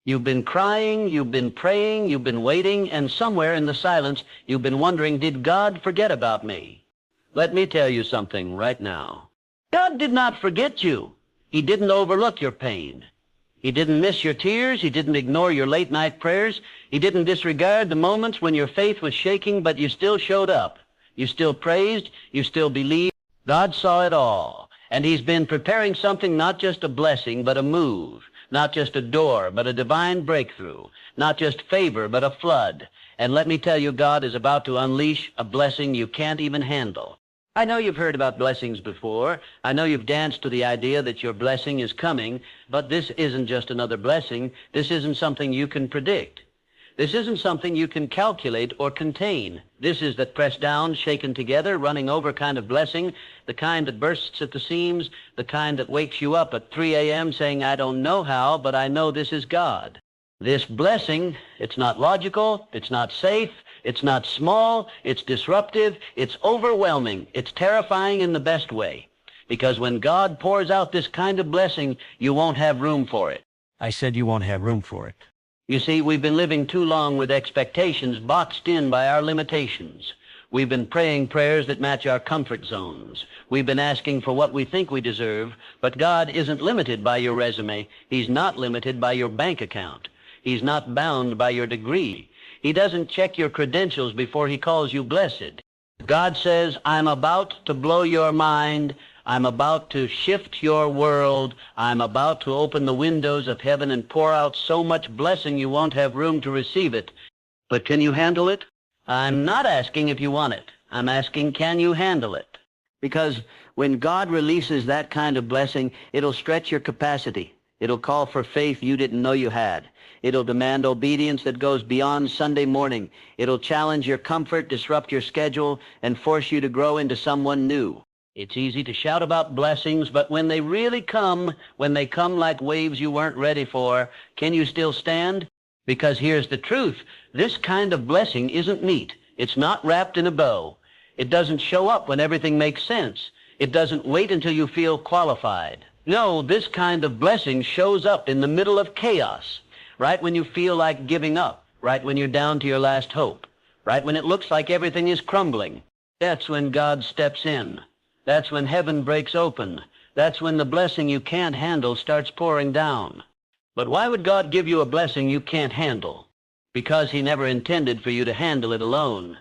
You've been crying, you've been praying, you've been waiting, and somewhere in the silence, you've been wondering, did God forget about me? Let me tell you something right now. God did not forget you. He didn't overlook your pain. He didn't miss your tears. He didn't ignore your late-night prayers. He didn't disregard the moments when your faith was shaking, but you still showed up. You still praised. You still believed. God saw it all, and he's been preparing something, not just a blessing, but a move. Not just a door, but a divine breakthrough. Not just favor, but a flood. And let me tell you, God is about to unleash a blessing you can't even handle. I know you've heard about blessings before. I know you've danced to the idea that your blessing is coming, but this isn't just another blessing. This isn't something you can predict. This isn't something you can calculate or contain. This is that pressed down, shaken together, running over kind of blessing, the kind that bursts at the seams, the kind that wakes you up at 3 a.m. saying, I don't know how, but I know this is God. This blessing, it's not logical, it's not safe, it's not small, it's disruptive, it's overwhelming, it's terrifying in the best way. Because when God pours out this kind of blessing, you won't have room for it. I said you won't have room for it. You see, we've been living too long with expectations boxed in by our limitations. We've been praying prayers that match our comfort zones. We've been asking for what we think we deserve, but God isn't limited by your resume. He's not limited by your bank account. He's not bound by your degree. He doesn't check your credentials before he calls you blessed. God says, I'm about to blow your mind. I'm about to shift your world. I'm about to open the windows of heaven and pour out so much blessing you won't have room to receive it. But can you handle it? I'm not asking if you want it. I'm asking, can you handle it? Because when God releases that kind of blessing, it'll stretch your capacity. It'll call for faith you didn't know you had. It'll demand obedience that goes beyond Sunday morning. It'll challenge your comfort, disrupt your schedule, and force you to grow into someone new. It's easy to shout about blessings, but when they really come, when they come like waves you weren't ready for, can you still stand? Because here's the truth. This kind of blessing isn't neat. It's not wrapped in a bow. It doesn't show up when everything makes sense. It doesn't wait until you feel qualified. No, this kind of blessing shows up in the middle of chaos, right when you feel like giving up, right when you're down to your last hope, right when it looks like everything is crumbling. That's when God steps in. That's when heaven breaks open. That's when the blessing you can't handle starts pouring down. But why would God give you a blessing you can't handle? Because he never intended for you to handle it alone.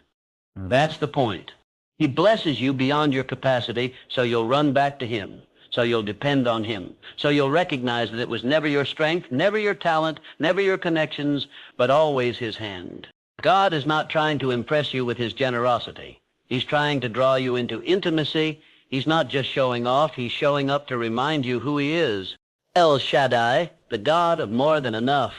That's the point. He blesses you beyond your capacity, so you'll run back to him, so you'll depend on him, so you'll recognize that it was never your strength, never your talent, never your connections, but always his hand. God is not trying to impress you with his generosity. He's trying to draw you into intimacy. He's not just showing off. He's showing up to remind you who he is. El Shaddai, the God of more than enough.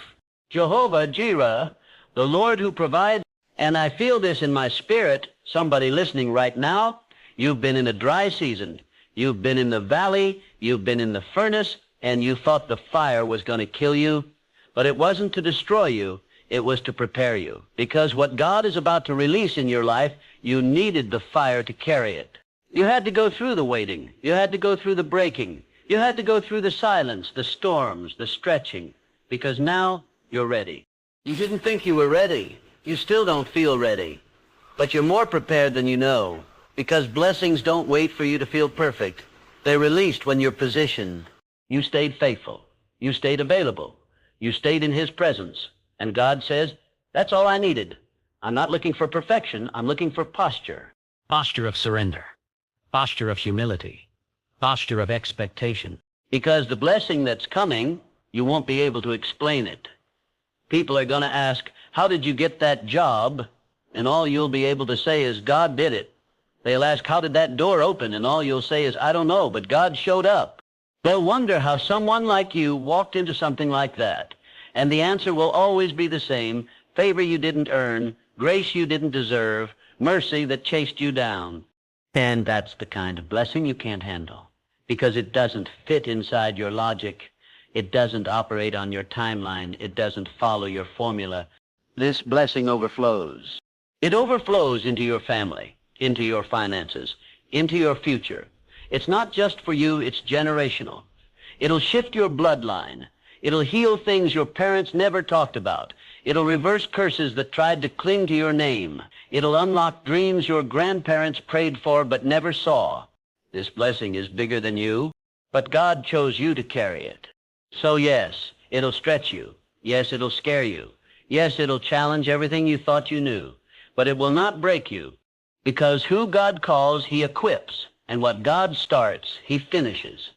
Jehovah Jireh, the Lord who provides. And I feel this in my spirit. Somebody listening right now, you've been in a dry season. You've been in the valley. You've been in the furnace, and you thought the fire was going to kill you. But it wasn't to destroy you. It was to prepare you. Because what God is about to release in your life, you needed the fire to carry it. You had to go through the waiting. You had to go through the breaking. You had to go through the silence, the storms, the stretching, because now you're ready. You didn't think you were ready. You still don't feel ready. But you're more prepared than you know, because blessings don't wait for you to feel perfect. They're released when you're positioned. You stayed faithful. You stayed available. You stayed in his presence. And God says, that's all I needed. I'm not looking for perfection. I'm looking for posture. Posture of surrender. Posture of humility. Posture of expectation. Because the blessing that's coming, you won't be able to explain it. People are going to ask, how did you get that job? And all you'll be able to say is, God did it. They'll ask, how did that door open? And all you'll say is, I don't know, but God showed up. They'll wonder how someone like you walked into something like that. And the answer will always be the same: favor you didn't earn, grace you didn't deserve, mercy that chased you down. And that's the kind of blessing you can't handle, because it doesn't fit inside your logic. It doesn't operate on your timeline. It doesn't follow your formula. This blessing overflows. It overflows into your family, into your finances, into your future. It's not just for you, it's generational. It'll shift your bloodline. It'll heal things your parents never talked about. It'll reverse curses that tried to cling to your name. It'll unlock dreams your grandparents prayed for but never saw. This blessing is bigger than you, but God chose you to carry it. So yes, it'll stretch you. Yes, it'll scare you. Yes, it'll challenge everything you thought you knew. But it will not break you, because who God calls, he equips, and what God starts, he finishes.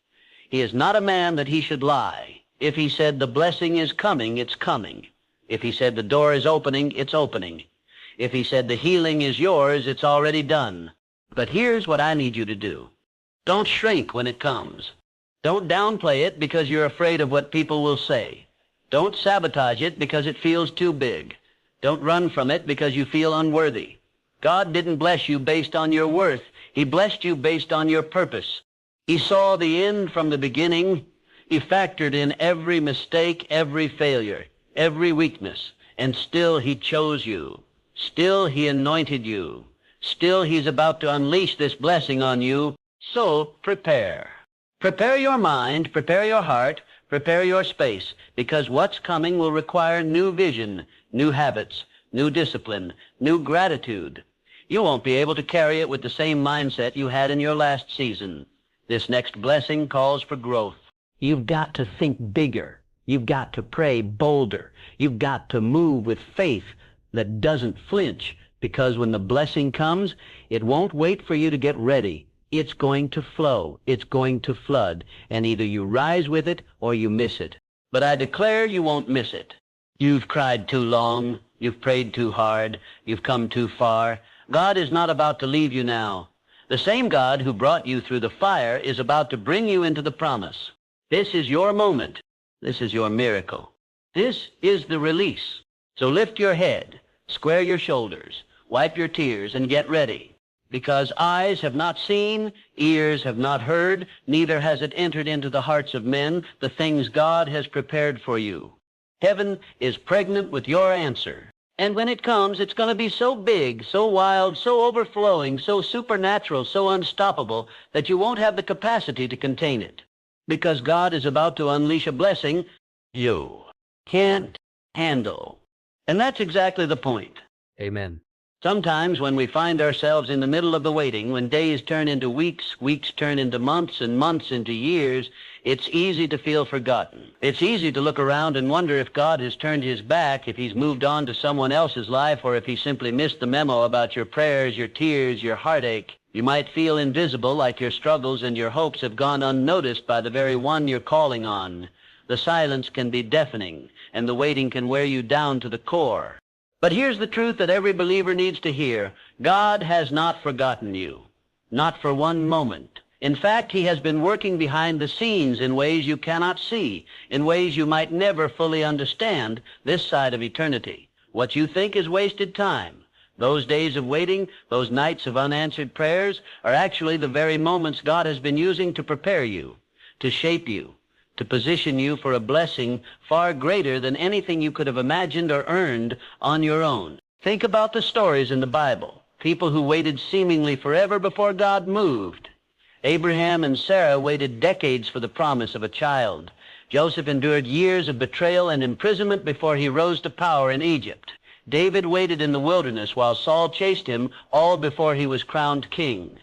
He is not a man that he should lie. If he said the blessing is coming, it's coming. If he said the door is opening, it's opening. If he said the healing is yours, it's already done. But here's what I need you to do. Don't shrink when it comes. Don't downplay it because you're afraid of what people will say. Don't sabotage it because it feels too big. Don't run from it because you feel unworthy. God didn't bless you based on your worth. He blessed you based on your purpose. He saw the end from the beginning. He factored in every mistake, every failure, every weakness, and still he chose you. Still he anointed you. Still he's about to unleash this blessing on you. So prepare. Prepare your mind, prepare your heart, prepare your space, because what's coming will require new vision, new habits, new discipline, new gratitude. You won't be able to carry it with the same mindset you had in your last season. This next blessing calls for growth. You've got to think bigger. You've got to pray bolder. You've got to move with faith that doesn't flinch, because when the blessing comes, it won't wait for you to get ready. It's going to flow. It's going to flood, and either you rise with it or you miss it. But I declare you won't miss it. You've cried too long. You've prayed too hard. You've come too far. God is not about to leave you now. The same God who brought you through the fire is about to bring you into the promise. This is your moment. This is your miracle. This is the release. So lift your head, square your shoulders, wipe your tears, and get ready. Because eyes have not seen, ears have not heard, neither has it entered into the hearts of men the things God has prepared for you. Heaven is pregnant with your answer. And when it comes, it's going to be so big, so wild, so overflowing, so supernatural, so unstoppable, that you won't have the capacity to contain it. Because God is about to unleash a blessing you can't handle. And that's exactly the point. Amen. Sometimes when we find ourselves in the middle of the waiting, when days turn into weeks, weeks turn into months, and months into years, it's easy to feel forgotten. It's easy to look around and wonder if God has turned his back, if he's moved on to someone else's life, or if he simply missed the memo about your prayers, your tears, your heartache. You might feel invisible, like your struggles and your hopes have gone unnoticed by the very one you're calling on. The silence can be deafening, and the waiting can wear you down to the core. But here's the truth that every believer needs to hear. God has not forgotten you. Not for one moment. In fact, he has been working behind the scenes in ways you cannot see, in ways you might never fully understand this side of eternity. What you think is wasted time, those days of waiting, those nights of unanswered prayers, are actually the very moments God has been using to prepare you, to shape you, to position you for a blessing far greater than anything you could have imagined or earned on your own. Think about the stories in the Bible, people who waited seemingly forever before God moved. Abraham and Sarah waited decades for the promise of a child. Joseph endured years of betrayal and imprisonment before he rose to power in Egypt. David waited in the wilderness while Saul chased him, all before he was crowned king.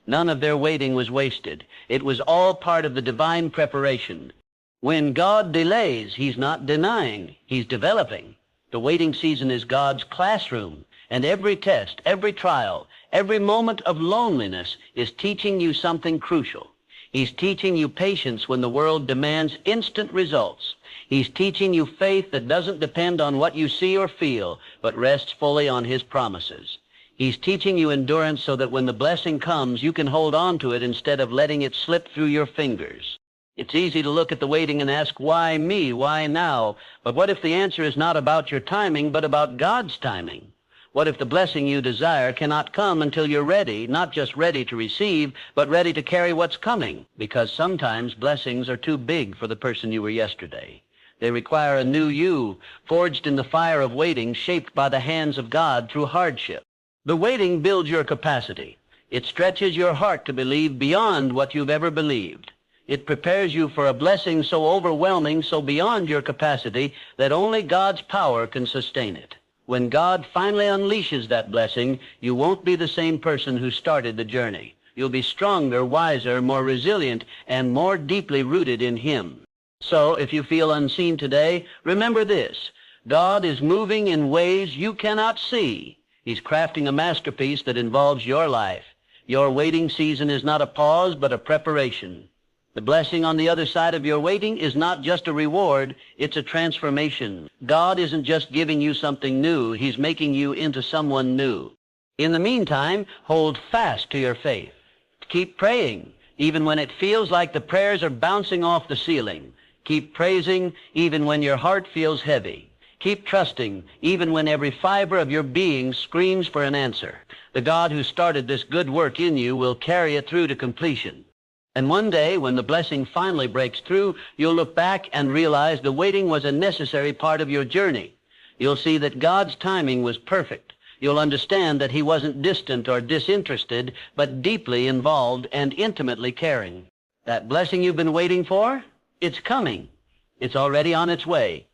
None of their waiting was wasted. It was all part of the divine preparation. When God delays, he's not denying, he's developing. The waiting season is God's classroom, and every test, every trial, every moment of loneliness is teaching you something crucial. He's teaching you patience when the world demands instant results. He's teaching you faith that doesn't depend on what you see or feel, but rests fully on his promises. He's teaching you endurance so that when the blessing comes, you can hold on to it instead of letting it slip through your fingers. It's easy to look at the waiting and ask, why me? Why now? But what if the answer is not about your timing, but about God's timing? What if the blessing you desire cannot come until you're ready, not just ready to receive, but ready to carry what's coming? Because sometimes blessings are too big for the person you were yesterday. They require a new you, forged in the fire of waiting, shaped by the hands of God through hardship. The waiting builds your capacity. It stretches your heart to believe beyond what you've ever believed. It prepares you for a blessing so overwhelming, so beyond your capacity, that only God's power can sustain it. When God finally unleashes that blessing, you won't be the same person who started the journey. You'll be stronger, wiser, more resilient, and more deeply rooted in Him. So, if you feel unseen today, remember this: God is moving in ways you cannot see. He's crafting a masterpiece that involves your life. Your waiting season is not a pause, but a preparation. The blessing on the other side of your waiting is not just a reward, it's a transformation. God isn't just giving you something new, He's making you into someone new. In the meantime, hold fast to your faith. Keep praying, even when it feels like the prayers are bouncing off the ceiling. Keep praising, even when your heart feels heavy. Keep trusting, even when every fiber of your being screams for an answer. The God who started this good work in you will carry it through to completion. And one day, when the blessing finally breaks through, you'll look back and realize the waiting was a necessary part of your journey. You'll see that God's timing was perfect. You'll understand that He wasn't distant or disinterested, but deeply involved and intimately caring. That blessing you've been waiting for, it's coming. It's already on its way.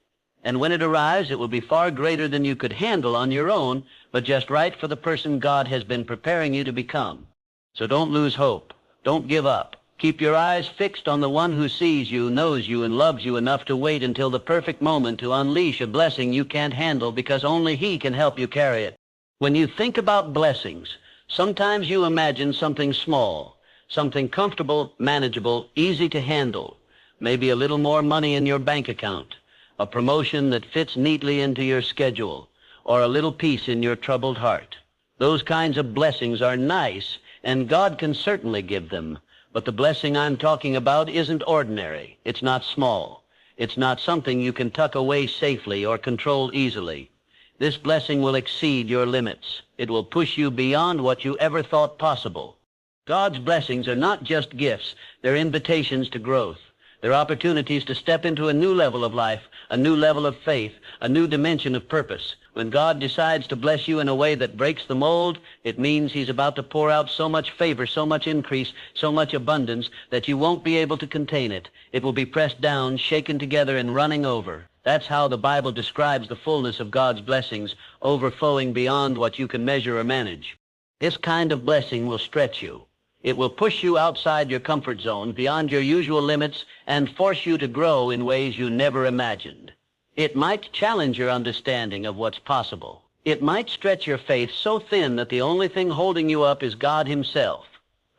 And when it arrives, it will be far greater than you could handle on your own, but just right for the person God has been preparing you to become. So don't lose hope. Don't give up. Keep your eyes fixed on the one who sees you, knows you, and loves you enough to wait until the perfect moment to unleash a blessing you can't handle, because only He can help you carry it. When you think about blessings, sometimes you imagine something small, something comfortable, manageable, easy to handle, maybe a little more money in your bank account, a promotion that fits neatly into your schedule, or a little peace in your troubled heart. Those kinds of blessings are nice, and God can certainly give them. But the blessing I'm talking about isn't ordinary. It's not small. It's not something you can tuck away safely or control easily. This blessing will exceed your limits. It will push you beyond what you ever thought possible. God's blessings are not just gifts. They're invitations to growth. They're opportunities to step into a new level of life, a new level of faith, a new dimension of purpose. When God decides to bless you in a way that breaks the mold, it means He's about to pour out so much favor, so much increase, so much abundance that you won't be able to contain it. It will be pressed down, shaken together, and running over. That's how the Bible describes the fullness of God's blessings, overflowing beyond what you can measure or manage. This kind of blessing will stretch you. It will push you outside your comfort zone, beyond your usual limits, and force you to grow in ways you never imagined. It might challenge your understanding of what's possible. It might stretch your faith so thin that the only thing holding you up is God Himself.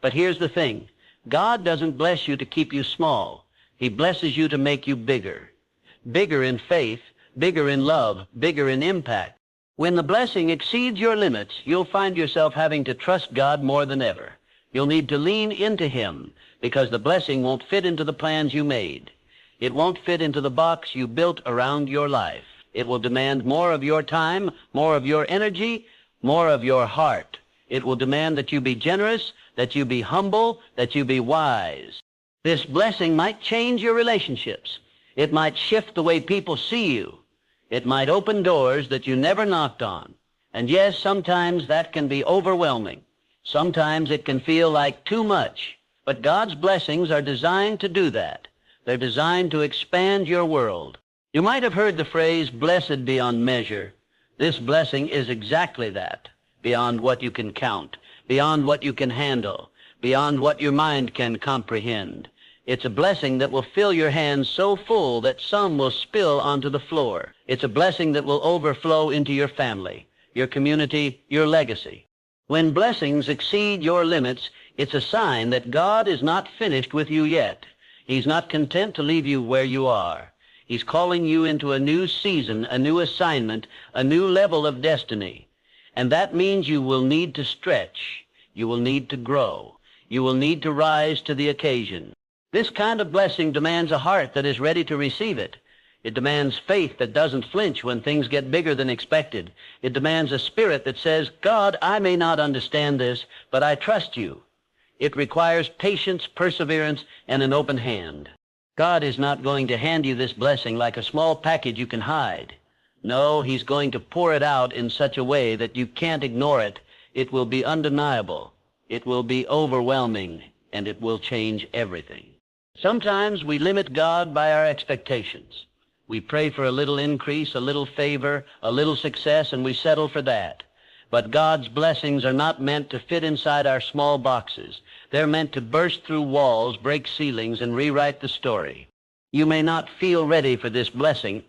But here's the thing. God doesn't bless you to keep you small. He blesses you to make you bigger. Bigger in faith, bigger in love, bigger in impact. When the blessing exceeds your limits, you'll find yourself having to trust God more than ever. You'll need to lean into Him, because the blessing won't fit into the plans you made. It won't fit into the box you built around your life. It will demand more of your time, more of your energy, more of your heart. It will demand that you be generous, that you be humble, that you be wise. This blessing might change your relationships. It might shift the way people see you. It might open doors that you never knocked on. And yes, sometimes that can be overwhelming. Sometimes it can feel like too much. But God's blessings are designed to do that. They're designed to expand your world. You might have heard the phrase, blessed beyond measure. This blessing is exactly that, beyond what you can count, beyond what you can handle, beyond what your mind can comprehend. It's a blessing that will fill your hands so full that some will spill onto the floor. It's a blessing that will overflow into your family, your community, your legacy. When blessings exceed your limits, it's a sign that God is not finished with you yet. He's not content to leave you where you are. He's calling you into a new season, a new assignment, a new level of destiny. And that means you will need to stretch. You will need to grow. You will need to rise to the occasion. This kind of blessing demands a heart that is ready to receive it. It demands faith that doesn't flinch when things get bigger than expected. It demands a spirit that says, God, I may not understand this, but I trust you. It requires patience, perseverance, and an open hand. God is not going to hand you this blessing like a small package you can hide. No, He's going to pour it out in such a way that you can't ignore it. It will be undeniable. It will be overwhelming, and it will change everything. Sometimes we limit God by our expectations. We pray for a little increase, a little favor, a little success, and we settle for that. But God's blessings are not meant to fit inside our small boxes. They're meant to burst through walls, break ceilings, and rewrite the story. You may not feel ready for this blessing.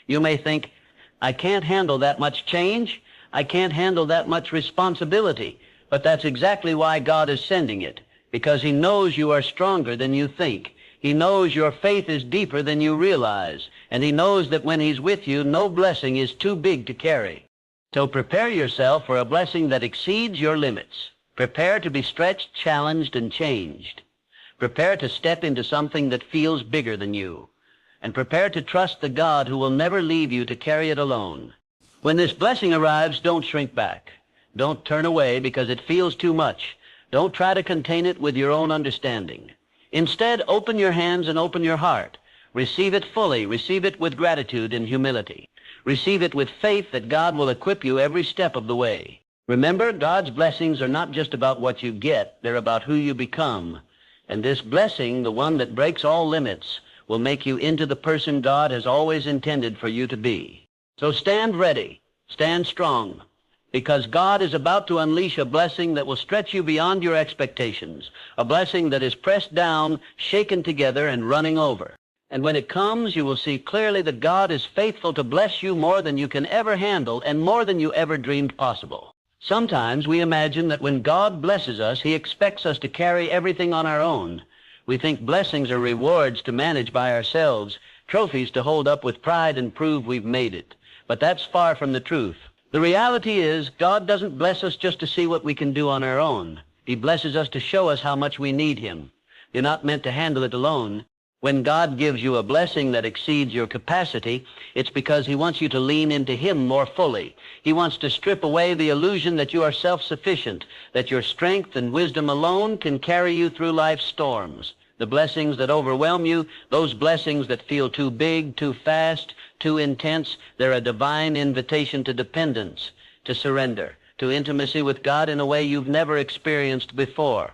You may think, I can't handle that much change. I can't handle that much responsibility. But that's exactly why God is sending it, because He knows you are stronger than you think. He knows your faith is deeper than you realize, and He knows that when He's with you, no blessing is too big to carry. So prepare yourself for a blessing that exceeds your limits. Prepare to be stretched, challenged, and changed. Prepare to step into something that feels bigger than you. And prepare to trust the God who will never leave you to carry it alone. When this blessing arrives, don't shrink back. Don't turn away because it feels too much. Don't try to contain it with your own understanding. Instead, open your hands and open your heart. Receive it fully. Receive it with gratitude and humility. Receive it with faith that God will equip you every step of the way. Remember, God's blessings are not just about what you get. They're about who you become. And this blessing, the one that breaks all limits, will make you into the person God has always intended for you to be. So stand ready. Stand strong. Because God is about to unleash a blessing that will stretch you beyond your expectations, a blessing that is pressed down, shaken together, and running over. And when it comes, you will see clearly that God is faithful to bless you more than you can ever handle and more than you ever dreamed possible. Sometimes we imagine that when God blesses us, He expects us to carry everything on our own. We think blessings are rewards to manage by ourselves, trophies to hold up with pride and prove we've made it. But that's far from the truth. The reality is, God doesn't bless us just to see what we can do on our own. He blesses us to show us how much we need Him. You're not meant to handle it alone. When God gives you a blessing that exceeds your capacity, it's because He wants you to lean into Him more fully. He wants to strip away the illusion that you are self-sufficient, that your strength and wisdom alone can carry you through life's storms. The blessings that overwhelm you, those blessings that feel too big, too fast, too intense, they're a divine invitation to dependence, to surrender, to intimacy with God in a way you've never experienced before.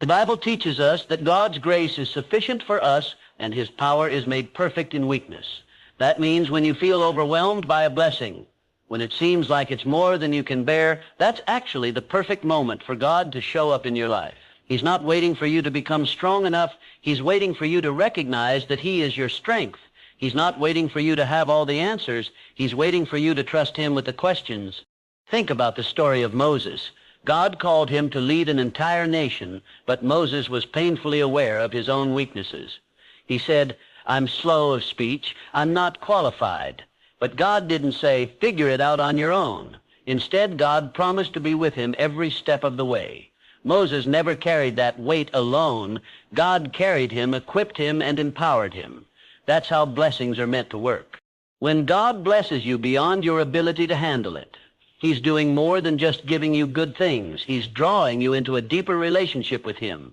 The Bible teaches us that God's grace is sufficient for us and His power is made perfect in weakness. That means when you feel overwhelmed by a blessing, when it seems like it's more than you can bear, that's actually the perfect moment for God to show up in your life. He's not waiting for you to become strong enough. He's waiting for you to recognize that He is your strength. He's not waiting for you to have all the answers. He's waiting for you to trust Him with the questions. Think about the story of Moses. God called him to lead an entire nation, but Moses was painfully aware of his own weaknesses. He said, I'm slow of speech. I'm not qualified. But God didn't say, figure it out on your own. Instead, God promised to be with him every step of the way. Moses never carried that weight alone. God carried him, equipped him, and empowered him. That's how blessings are meant to work. When God blesses you beyond your ability to handle it, He's doing more than just giving you good things. He's drawing you into a deeper relationship with Him.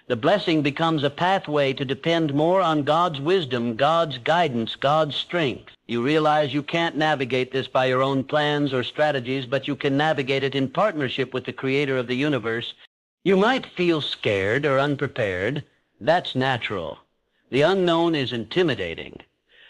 The blessing becomes a pathway to depend more on God's wisdom, God's guidance, God's strength. You realize you can't navigate this by your own plans or strategies, but you can navigate it in partnership with the Creator of the universe. You might feel scared or unprepared. That's natural. The unknown is intimidating.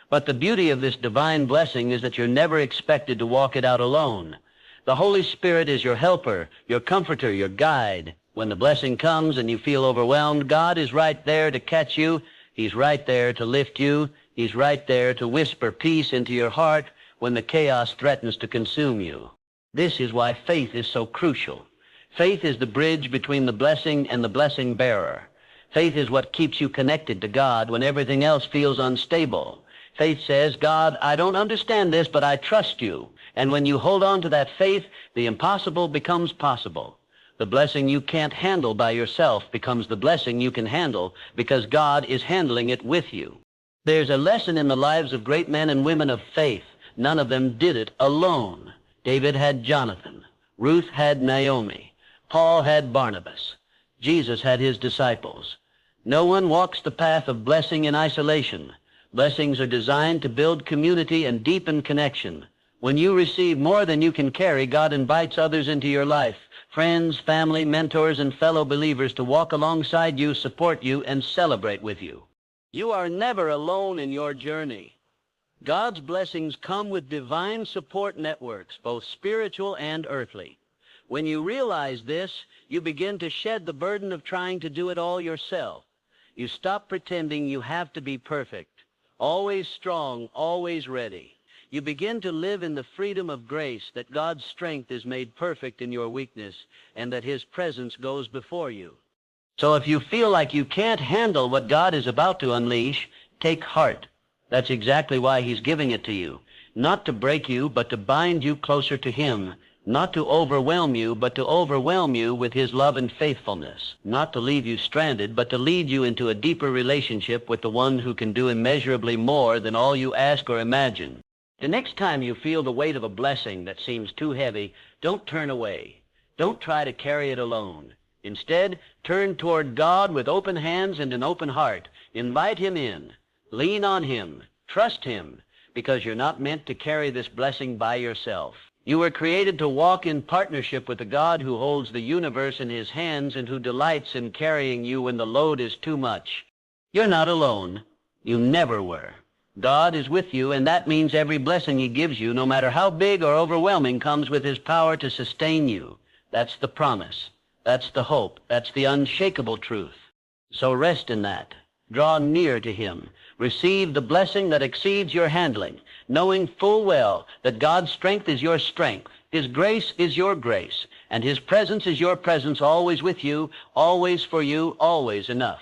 But the beauty of this divine blessing is that you're never expected to walk it out alone. The Holy Spirit is your helper, your comforter, your guide. When the blessing comes and you feel overwhelmed, God is right there to catch you. He's right there to lift you. He's right there to whisper peace into your heart when the chaos threatens to consume you. This is why faith is so crucial. Faith is the bridge between the blessing and the blessing bearer. Faith is what keeps you connected to God when everything else feels unstable. Faith says, God, I don't understand this, but I trust you. And when you hold on to that faith, the impossible becomes possible. The blessing you can't handle by yourself becomes the blessing you can handle because God is handling it with you. There's a lesson in the lives of great men and women of faith. None of them did it alone. David had Jonathan. Ruth had Naomi. Paul had Barnabas. Jesus had his disciples. No one walks the path of blessing in isolation. Blessings are designed to build community and deepen connection. When you receive more than you can carry, God invites others into your life, friends, family, mentors, and fellow believers to walk alongside you, support you, and celebrate with you. You are never alone in your journey. God's blessings come with divine support networks, both spiritual and earthly. When you realize this, you begin to shed the burden of trying to do it all yourself. You stop pretending you have to be perfect, always strong, always ready. You begin to live in the freedom of grace that God's strength is made perfect in your weakness and that His presence goes before you. So if you feel like you can't handle what God is about to unleash, take heart. That's exactly why He's giving it to you. Not to break you, but to bind you closer to Him. Not to overwhelm you, but to overwhelm you with His love and faithfulness. Not to leave you stranded, but to lead you into a deeper relationship with the one who can do immeasurably more than all you ask or imagine. The next time you feel the weight of a blessing that seems too heavy, don't turn away. Don't try to carry it alone. Instead, turn toward God with open hands and an open heart. Invite Him in. Lean on Him. Trust Him, because you're not meant to carry this blessing by yourself. You were created to walk in partnership with the God who holds the universe in His hands and who delights in carrying you when the load is too much. You're not alone. You never were. God is with you, and that means every blessing He gives you, no matter how big or overwhelming, comes with His power to sustain you. That's the promise. That's the hope. That's the unshakable truth. So rest in that. Draw near to Him. Receive the blessing that exceeds your handling, knowing full well that God's strength is your strength, His grace is your grace, and His presence is your presence, always with you, always for you, always enough.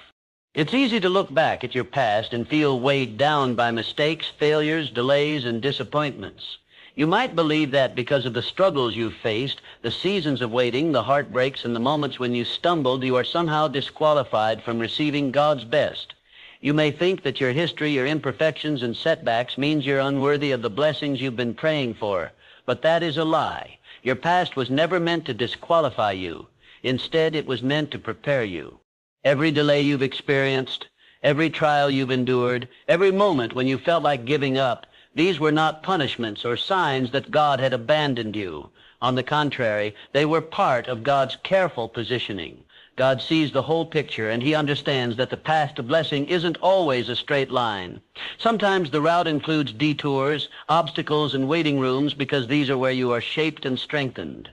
It's easy to look back at your past and feel weighed down by mistakes, failures, delays, and disappointments. You might believe that because of the struggles you've faced, the seasons of waiting, the heartbreaks, and the moments when you stumbled, you are somehow disqualified from receiving God's best. You may think that your history, your imperfections, and setbacks means you're unworthy of the blessings you've been praying for. But that is a lie. Your past was never meant to disqualify you. Instead, it was meant to prepare you. Every delay you've experienced, every trial you've endured, every moment when you felt like giving up, these were not punishments or signs that God had abandoned you. On the contrary, they were part of God's careful positioning. God sees the whole picture, and He understands that the path to blessing isn't always a straight line. Sometimes the route includes detours, obstacles, and waiting rooms because these are where you are shaped and strengthened.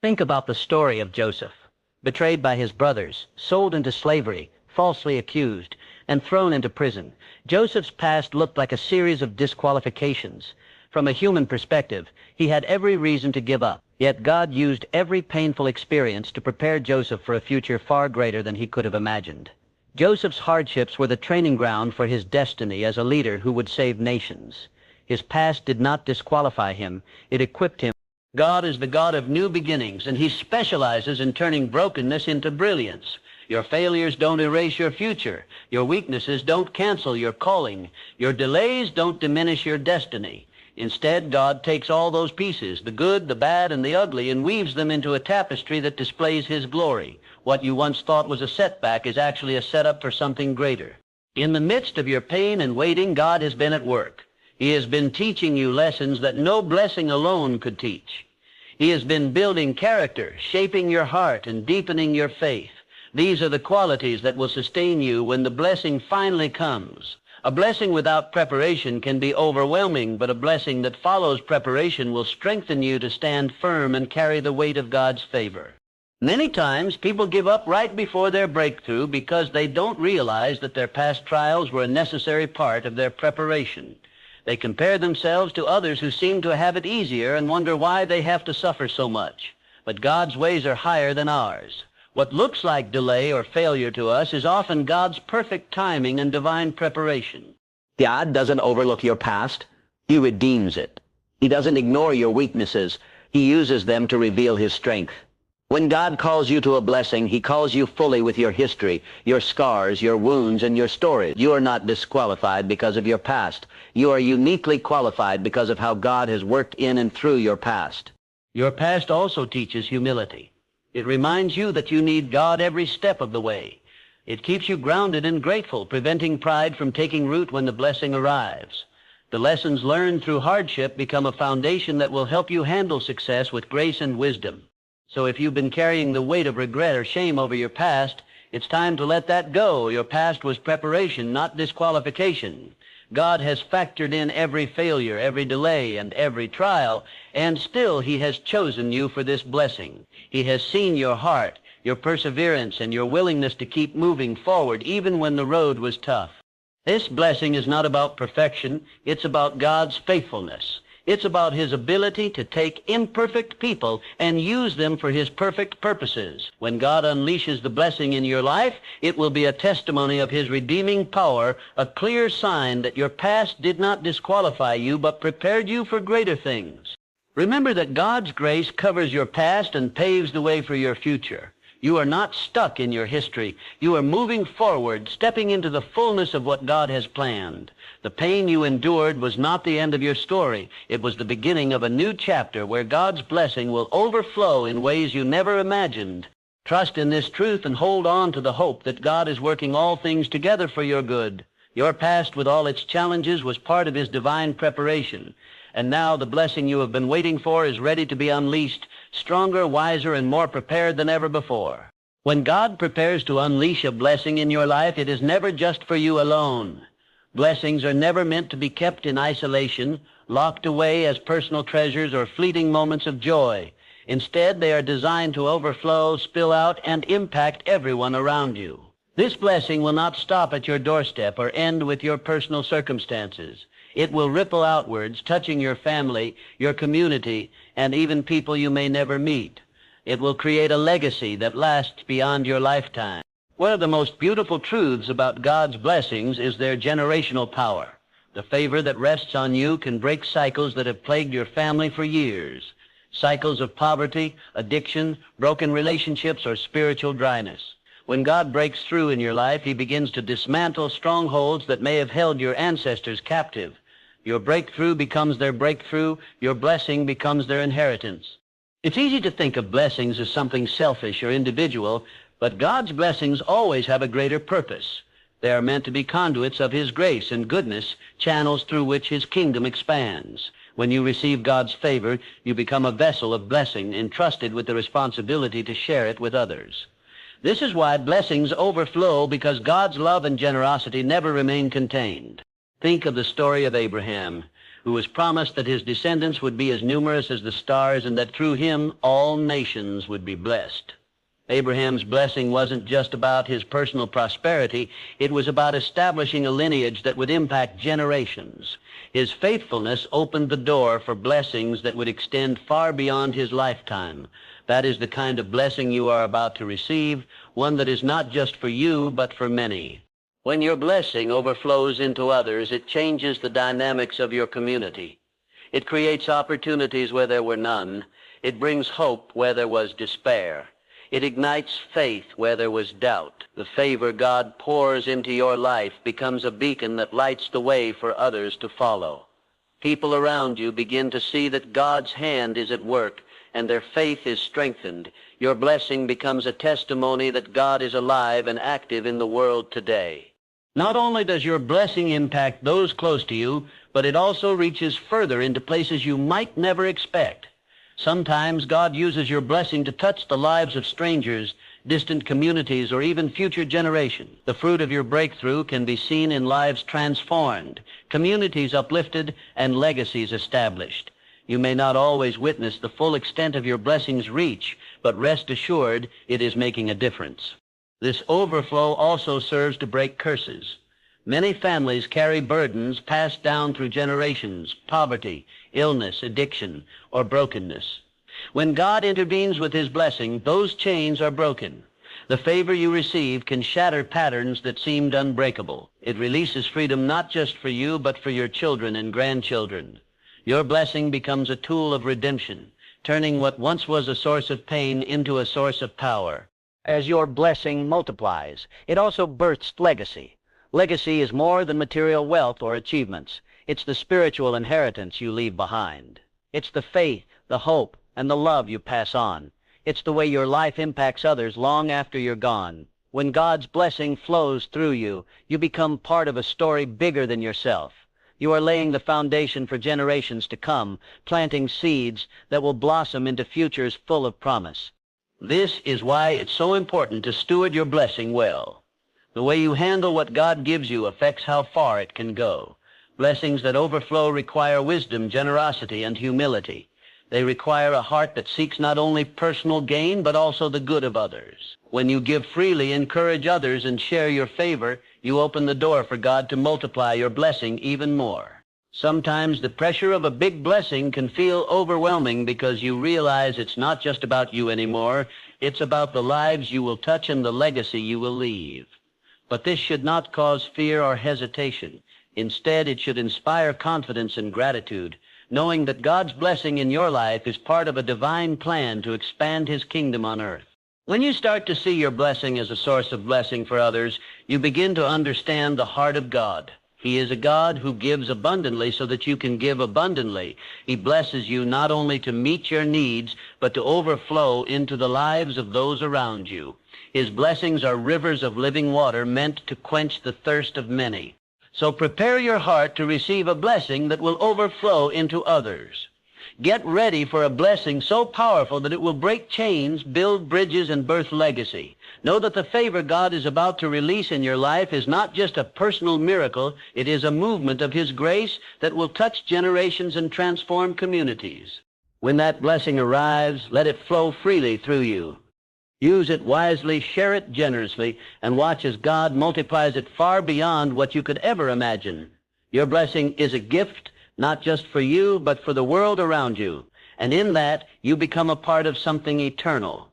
Think about the story of Joseph. Betrayed by his brothers, sold into slavery, falsely accused, and thrown into prison. Joseph's past looked like a series of disqualifications. From a human perspective, he had every reason to give up. Yet God used every painful experience to prepare Joseph for a future far greater than he could have imagined. Joseph's hardships were the training ground for his destiny as a leader who would save nations. His past did not disqualify him. It equipped him. God is the God of new beginnings, and He specializes in turning brokenness into brilliance. Your failures don't erase your future. Your weaknesses don't cancel your calling. Your delays don't diminish your destiny. Instead, God takes all those pieces, the good, the bad, and the ugly, and weaves them into a tapestry that displays His glory. What you once thought was a setback is actually a setup for something greater. In the midst of your pain and waiting, God has been at work. He has been teaching you lessons that no blessing alone could teach. He has been building character, shaping your heart, and deepening your faith. These are the qualities that will sustain you when the blessing finally comes. A blessing without preparation can be overwhelming, but a blessing that follows preparation will strengthen you to stand firm and carry the weight of God's favor. Many times, people give up right before their breakthrough because they don't realize that their past trials were a necessary part of their preparation. They compare themselves to others who seem to have it easier and wonder why they have to suffer so much. But God's ways are higher than ours. What looks like delay or failure to us is often God's perfect timing and divine preparation. God doesn't overlook your past. He redeems it. He doesn't ignore your weaknesses. He uses them to reveal His strength. When God calls you to a blessing, He calls you fully with your history, your scars, your wounds, and your stories. You are not disqualified because of your past. You are uniquely qualified because of how God has worked in and through your past. Your past also teaches humility. It reminds you that you need God every step of the way. It keeps you grounded and grateful, preventing pride from taking root when the blessing arrives. The lessons learned through hardship become a foundation that will help you handle success with grace and wisdom. So if you've been carrying the weight of regret or shame over your past, It's time to let that go. Your past was preparation, not disqualification. God has factored in every failure, every delay, and every trial, and still He has chosen you for this blessing. He has seen your heart, your perseverance, and your willingness to keep moving forward even when the road was tough. This blessing is not about perfection. It's about God's faithfulness. It's about His ability to take imperfect people and use them for His perfect purposes. When God unleashes the blessing in your life, it will be a testimony of His redeeming power, a clear sign that your past did not disqualify you, but prepared you for greater things. Remember that God's grace covers your past and paves the way for your future. You are not stuck in your history. You are moving forward, stepping into the fullness of what God has planned. The pain you endured was not the end of your story. It was the beginning of a new chapter where God's blessing will overflow in ways you never imagined. Trust in this truth and hold on to the hope that God is working all things together for your good. Your past with all its challenges was part of His divine preparation. And now the blessing you have been waiting for is ready to be unleashed, stronger, wiser, and more prepared than ever before. When God prepares to unleash a blessing in your life, it is never just for you alone. Blessings are never meant to be kept in isolation, locked away as personal treasures or fleeting moments of joy. Instead, they are designed to overflow, spill out, and impact everyone around you. This blessing will not stop at your doorstep or end with your personal circumstances. It will ripple outwards, touching your family, your community, and even people you may never meet. It will create a legacy that lasts beyond your lifetime. One of the most beautiful truths about God's blessings is their generational power. The favor that rests on you can break cycles that have plagued your family for years. Cycles of poverty, addiction, broken relationships, or spiritual dryness. When God breaks through in your life, He begins to dismantle strongholds that may have held your ancestors captive. Your breakthrough becomes their breakthrough. Your blessing becomes their inheritance. It's easy to think of blessings as something selfish or individual, but God's blessings always have a greater purpose. They are meant to be conduits of His grace and goodness, channels through which His kingdom expands. When you receive God's favor, you become a vessel of blessing, entrusted with the responsibility to share it with others. This is why blessings overflow, because God's love and generosity never remain contained. Think of the story of Abraham, who was promised that his descendants would be as numerous as the stars and that through him all nations would be blessed. Abraham's blessing wasn't just about his personal prosperity. It was about establishing a lineage that would impact generations. His faithfulness opened the door for blessings that would extend far beyond his lifetime. That is the kind of blessing you are about to receive, one that is not just for you, but for many. When your blessing overflows into others, it changes the dynamics of your community. It creates opportunities where there were none. It brings hope where there was despair. It ignites faith where there was doubt. The favor God pours into your life becomes a beacon that lights the way for others to follow. People around you begin to see that God's hand is at work, and their faith is strengthened. Your blessing becomes a testimony that God is alive and active in the world today. Not only does your blessing impact those close to you, but it also reaches further into places you might never expect. Sometimes God uses your blessing to touch the lives of strangers, distant communities, or even future generations. The fruit of your breakthrough can be seen in lives transformed, communities uplifted, and legacies established. You may not always witness the full extent of your blessing's reach, but rest assured it is making a difference. This overflow also serves to break curses. Many families carry burdens passed down through generations, poverty, illness, addiction, or brokenness. When God intervenes with His blessing, those chains are broken. The favor you receive can shatter patterns that seemed unbreakable. It releases freedom not just for you, but for your children and grandchildren. Your blessing becomes a tool of redemption, turning what once was a source of pain into a source of power. As your blessing multiplies, it also births legacy. Legacy is more than material wealth or achievements. It's the spiritual inheritance you leave behind. It's the faith, the hope, and the love you pass on. It's the way your life impacts others long after you're gone. When God's blessing flows through you, you become part of a story bigger than yourself. You are laying the foundation for generations to come, planting seeds that will blossom into futures full of promise. This is why it's so important to steward your blessing well. The way you handle what God gives you affects how far it can go. Blessings that overflow require wisdom, generosity, and humility. They require a heart that seeks not only personal gain, but also the good of others. When you give freely, encourage others, and share your favor, you open the door for God to multiply your blessing even more. Sometimes the pressure of a big blessing can feel overwhelming because you realize it's not just about you anymore. It's about the lives you will touch and the legacy you will leave. But this should not cause fear or hesitation. Instead, it should inspire confidence and gratitude, knowing that God's blessing in your life is part of a divine plan to expand His kingdom on earth. When you start to see your blessing as a source of blessing for others, you begin to understand the heart of God. He is a God who gives abundantly so that you can give abundantly. He blesses you not only to meet your needs, but to overflow into the lives of those around you. His blessings are rivers of living water meant to quench the thirst of many. So prepare your heart to receive a blessing that will overflow into others. Get ready for a blessing so powerful that it will break chains, build bridges, and birth legacy. Know that the favor God is about to release in your life is not just a personal miracle. It is a movement of His grace that will touch generations and transform communities. When that blessing arrives, let it flow freely through you. Use it wisely, share it generously, and watch as God multiplies it far beyond what you could ever imagine. Your blessing is a gift, not just for you, but for the world around you. And in that, you become a part of something eternal,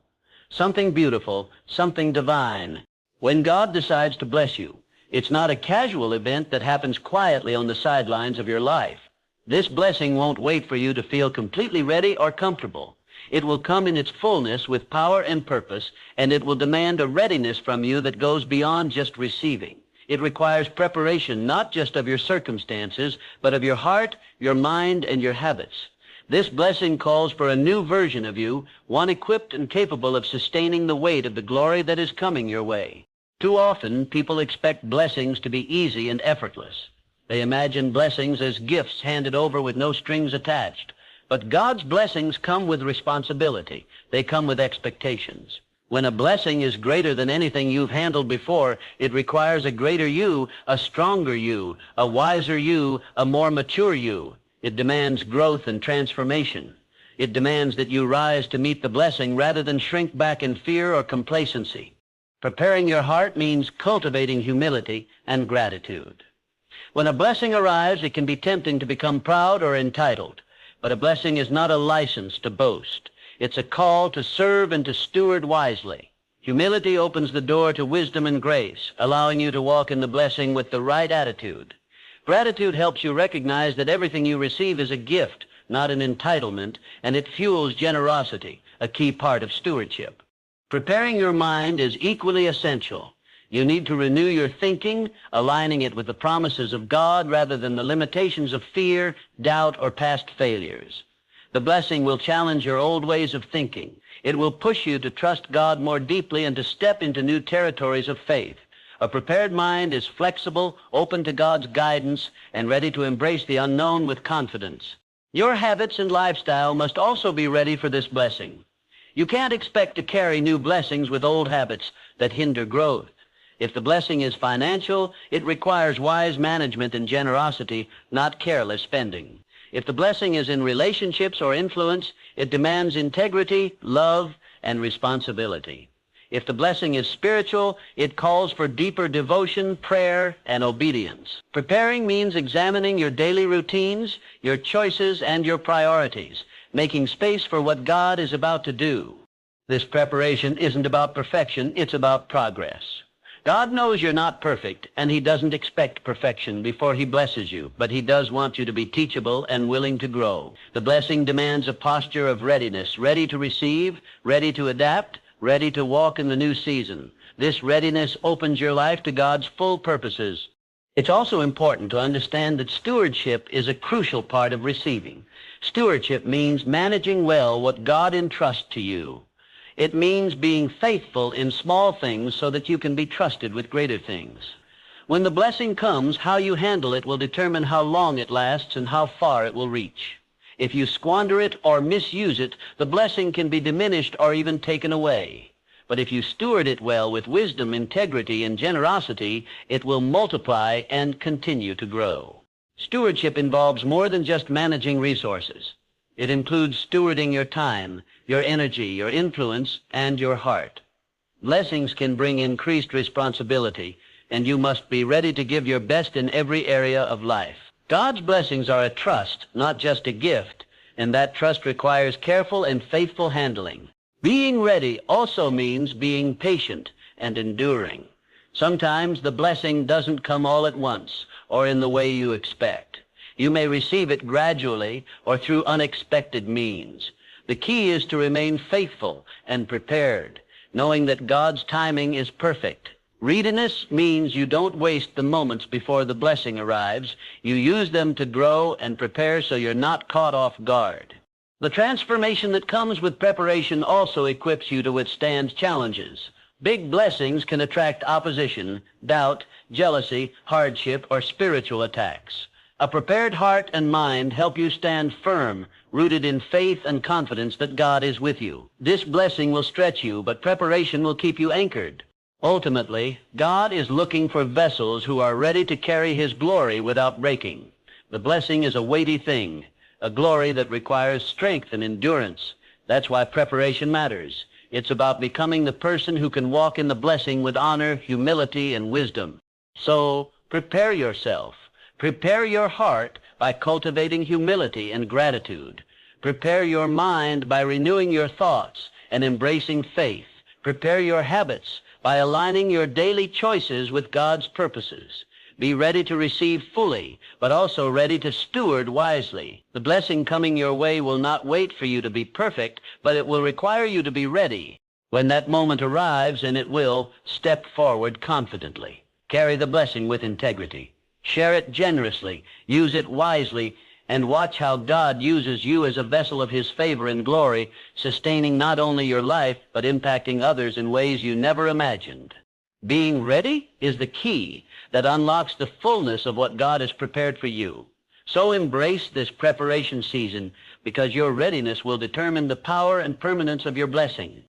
something beautiful, something divine. When God decides to bless you, it's not a casual event that happens quietly on the sidelines of your life. This blessing won't wait for you to feel completely ready or comfortable. It will come in its fullness with power and purpose, and it will demand a readiness from you that goes beyond just receiving. It requires preparation not just of your circumstances, but of your heart, your mind, and your habits. This blessing calls for a new version of you, one equipped and capable of sustaining the weight of the glory that is coming your way. Too often, people expect blessings to be easy and effortless. They imagine blessings as gifts handed over with no strings attached. But God's blessings come with responsibility. They come with expectations. When a blessing is greater than anything you've handled before, it requires a greater you, a stronger you, a wiser you, a more mature you. It demands growth and transformation. It demands that you rise to meet the blessing rather than shrink back in fear or complacency. Preparing your heart means cultivating humility and gratitude. When a blessing arrives, it can be tempting to become proud or entitled. But a blessing is not a license to boast. It's a call to serve and to steward wisely. Humility opens the door to wisdom and grace, allowing you to walk in the blessing with the right attitude. Gratitude helps you recognize that everything you receive is a gift, not an entitlement, and it fuels generosity, a key part of stewardship. Preparing your mind is equally essential. You need to renew your thinking, aligning it with the promises of God rather than the limitations of fear, doubt, or past failures. The blessing will challenge your old ways of thinking. It will push you to trust God more deeply and to step into new territories of faith. A prepared mind is flexible, open to God's guidance, and ready to embrace the unknown with confidence. Your habits and lifestyle must also be ready for this blessing. You can't expect to carry new blessings with old habits that hinder growth. If the blessing is financial, it requires wise management and generosity, not careless spending. If the blessing is in relationships or influence, it demands integrity, love, and responsibility. If the blessing is spiritual, it calls for deeper devotion, prayer, and obedience. Preparing means examining your daily routines, your choices, and your priorities, making space for what God is about to do. This preparation isn't about perfection, it's about progress. God knows you're not perfect, and He doesn't expect perfection before He blesses you, but He does want you to be teachable and willing to grow. The blessing demands a posture of readiness, ready to receive, ready to adapt, ready to walk in the new season. This readiness opens your life to God's full purposes. It's also important to understand that stewardship is a crucial part of receiving. Stewardship means managing well what God entrusts to you. It means being faithful in small things so that you can be trusted with greater things. When the blessing comes, how you handle it will determine how long it lasts and how far it will reach. If you squander it or misuse it, the blessing can be diminished or even taken away. But if you steward it well with wisdom, integrity, and generosity, it will multiply and continue to grow. Stewardship involves more than just managing resources. It includes stewarding your time, your energy, your influence, and your heart. Blessings can bring increased responsibility, and you must be ready to give your best in every area of life. God's blessings are a trust, not just a gift, and that trust requires careful and faithful handling. Being ready also means being patient and enduring. Sometimes the blessing doesn't come all at once or in the way you expect. You may receive it gradually or through unexpected means. The key is to remain faithful and prepared, knowing that God's timing is perfect. Readiness means you don't waste the moments before the blessing arrives. You use them to grow and prepare so you're not caught off guard. The transformation that comes with preparation also equips you to withstand challenges. Big blessings can attract opposition, doubt, jealousy, hardship, or spiritual attacks. A prepared heart and mind help you stand firm, rooted in faith and confidence that God is with you. This blessing will stretch you, but preparation will keep you anchored. Ultimately, God is looking for vessels who are ready to carry His glory without breaking. The blessing is a weighty thing, a glory that requires strength and endurance. That's why preparation matters. It's about becoming the person who can walk in the blessing with honor, humility, and wisdom. So, prepare yourself. Prepare your heart by cultivating humility and gratitude. Prepare your mind by renewing your thoughts and embracing faith. Prepare your habits by aligning your daily choices with God's purposes. Be ready to receive fully, but also ready to steward wisely. The blessing coming your way will not wait for you to be perfect, but it will require you to be ready. When that moment arrives, and it will, step forward confidently. Carry the blessing with integrity. Share it generously, use it wisely, and watch how God uses you as a vessel of His favor and glory, sustaining not only your life, but impacting others in ways you never imagined. Being ready is the key that unlocks the fullness of what God has prepared for you. So embrace this preparation season, because your readiness will determine the power and permanence of your blessing.